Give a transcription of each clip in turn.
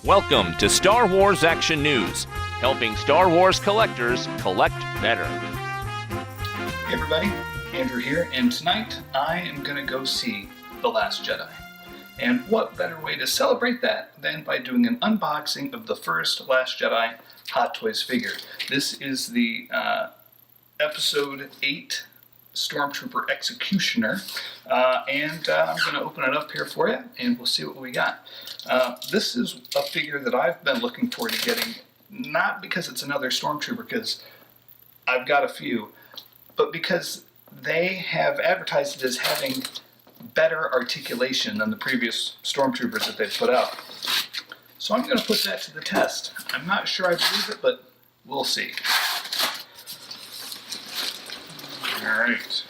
Welcome to Star Wars Action News, helping Star Wars collectors collect better. Hey everybody, Andrew here, and tonight I am going to go see The Last Jedi. And what better way to celebrate that than by doing an unboxing of the first Last Jedi Hot Toys figure. This is the Episode 8 Stormtrooper Executioner, and I'm going to open it up here for you, and we'll see what we got. This is a figure that I've been looking forward to getting, not because it's another Stormtrooper, because I've got a few, but because they have advertised it as having better articulation than the previous Stormtroopers that they've put out. So I'm going to put that to the test. I'm not sure I believe it, but we'll see. Alright.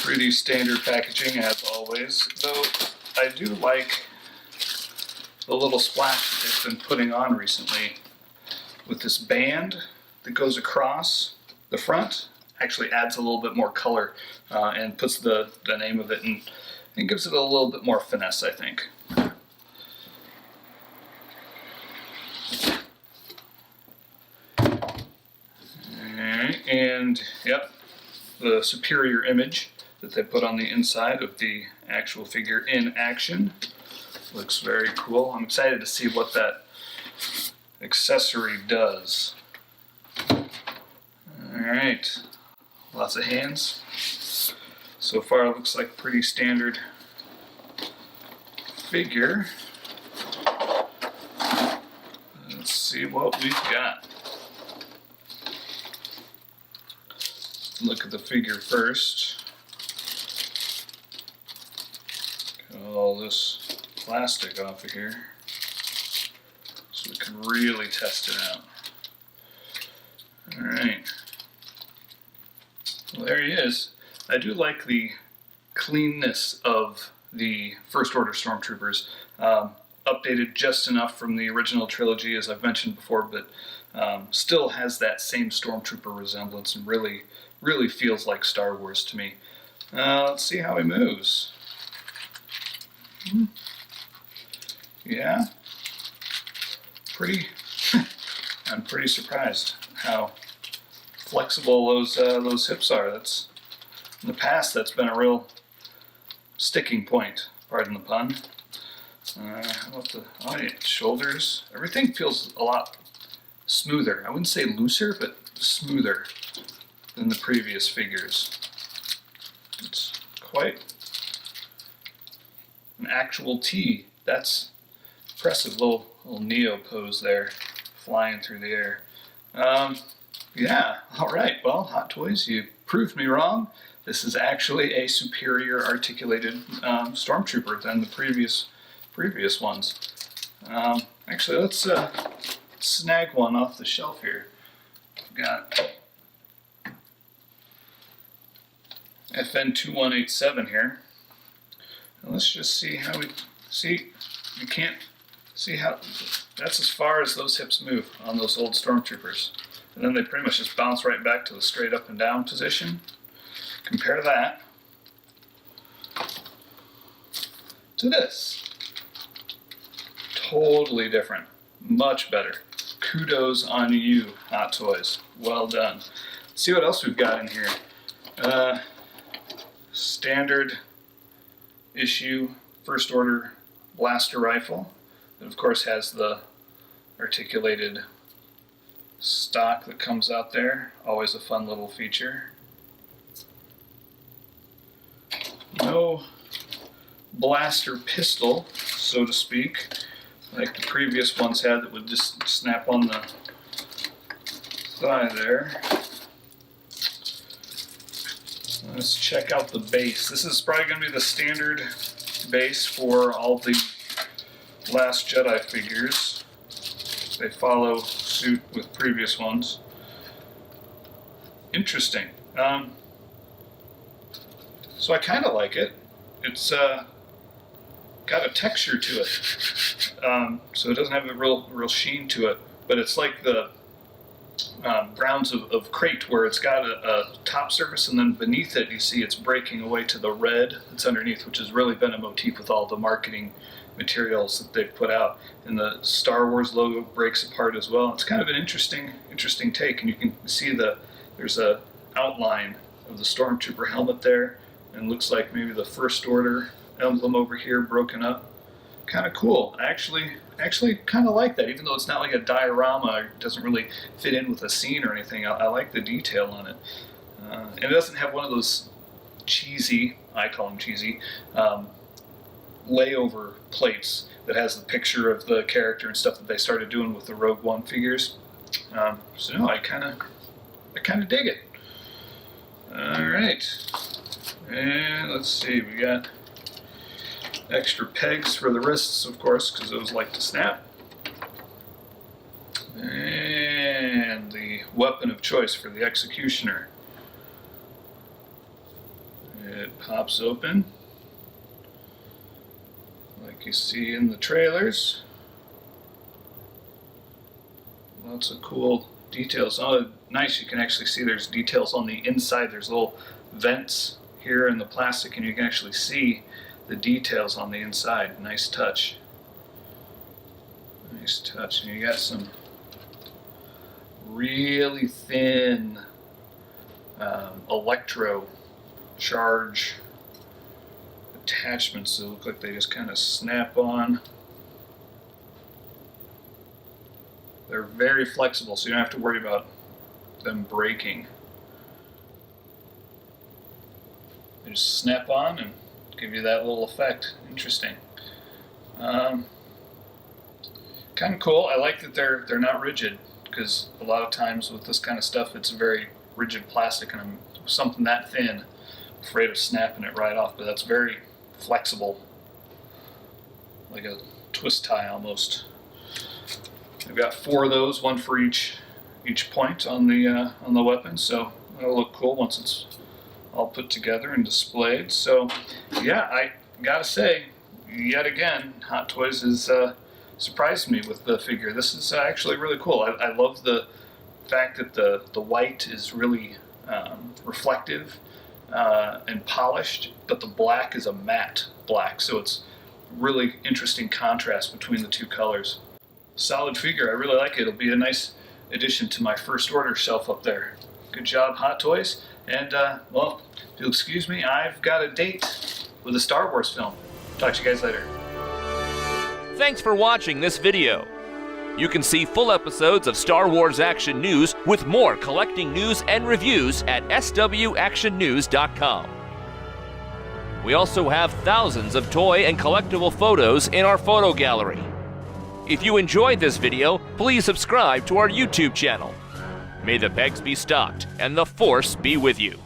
Pretty standard packaging as always, though I do like the little splash that they've been putting on recently with this band that goes across the front. Actually adds a little bit more color and puts the name of it in and gives it a little bit more finesse, I think. Alright, and yep, the superior image that they put on the inside of the actual figure in action. Looks very cool. I'm excited to see what that accessory does. Alright, lots of hands. So far it looks like a pretty standard figure. Let's see what we've got. Look at the figure first. Get all this plastic off of here so we can really test it out. Alright. Well, there he is. I do like the cleanness of the First Order Stormtroopers. Updated just enough from the original trilogy, as I've mentioned before, but still has that same Stormtrooper resemblance and really feels like Star Wars to me. Let's see how he moves. Yeah, I'm pretty surprised how flexible those hips are. That's in the past that's been a real sticking point. Pardon the pun. How about the shoulders? Everything feels a lot smoother. I wouldn't say looser, but smoother than the previous figures. It's quite an actual T. That's impressive. Little Neo pose there, flying through the air. Yeah, alright, well, Hot Toys, you proved me wrong. This is actually a superior articulated Stormtrooper than the previous ones. Actually, let's snag one off the shelf here. We've got FN2187 here. And let's just see how you can't see how, that's as far as those hips move on those old Stormtroopers. And then they pretty much just bounce right back to the straight up and down position. Compare that to this. Totally different. Much better. Kudos on you, Hot Toys. Well done. Let's see what else we've got in here. Standard issue First Order blaster rifle. It of course has the articulated stock that comes out there. Always a fun little feature. No blaster pistol, so to speak, like the previous ones had that would just snap on the thigh there. Let's check out the base. This is probably going to be the standard base for all the Last Jedi figures. They follow suit with previous ones. Interesting. So I kind of like it. It's got a texture to it. So it doesn't have a real sheen to it, but it's like the rounds of crate where it's got a top surface, and then beneath it you see it's breaking away to the red that's underneath, which has really been a motif with all the marketing materials that they've put out. And the Star Wars logo breaks apart as well. It's kind of an interesting take, and you can see there's a outline of the Stormtrooper helmet there, and it looks like maybe the First Order emblem over here broken up. Kind of cool. I actually kind of like that, even though it's not like a diorama, it doesn't really fit in with a scene or anything. I like the detail on it. And it doesn't have one of those cheesy, I call them cheesy, layover plates that has the picture of the character and stuff that they started doing with the Rogue One figures. So no, I kind of dig it. All right, and let's see, we got extra pegs for the wrists, of course, because those like to snap. And the weapon of choice for the executioner. It pops open, like you see in the trailers. Lots of cool details. Oh, nice, you can actually see there's details on the inside. There's little vents here in the plastic, and you can actually see the details on the inside. Nice touch. Nice touch. And you got some really thin electro charge attachments that look like they just kind of snap on. They're very flexible, so you don't have to worry about them breaking. They just snap on and give you that little effect. Interesting. Kind of cool. I like that they're not rigid, because a lot of times with this kind of stuff it's very rigid plastic, and I'm something that thin, afraid of snapping it right off. But that's very flexible, like a twist tie almost. I've got 4 of those, one for each point on the weapon, so it'll look cool once it's all put together and displayed. So yeah, I gotta say, yet again, Hot Toys has surprised me with the figure. This is actually really cool. I love the fact that the white is really reflective and polished, but the black is a matte black, so it's really interesting contrast between the two colors. Solid figure. I really like it. It'll be a nice addition to my First Order shelf up there. Good job, Hot Toys. And, well, if you'll excuse me, I've got a date with a Star Wars film. Talk to you guys later. Thanks for watching this video. You can see full episodes of Star Wars Action News with more collecting news and reviews at swactionnews.com. We also have thousands of toy and collectible photos in our photo gallery. If you enjoyed this video, please subscribe to our YouTube channel. May the pegs be stocked and the Force be with you.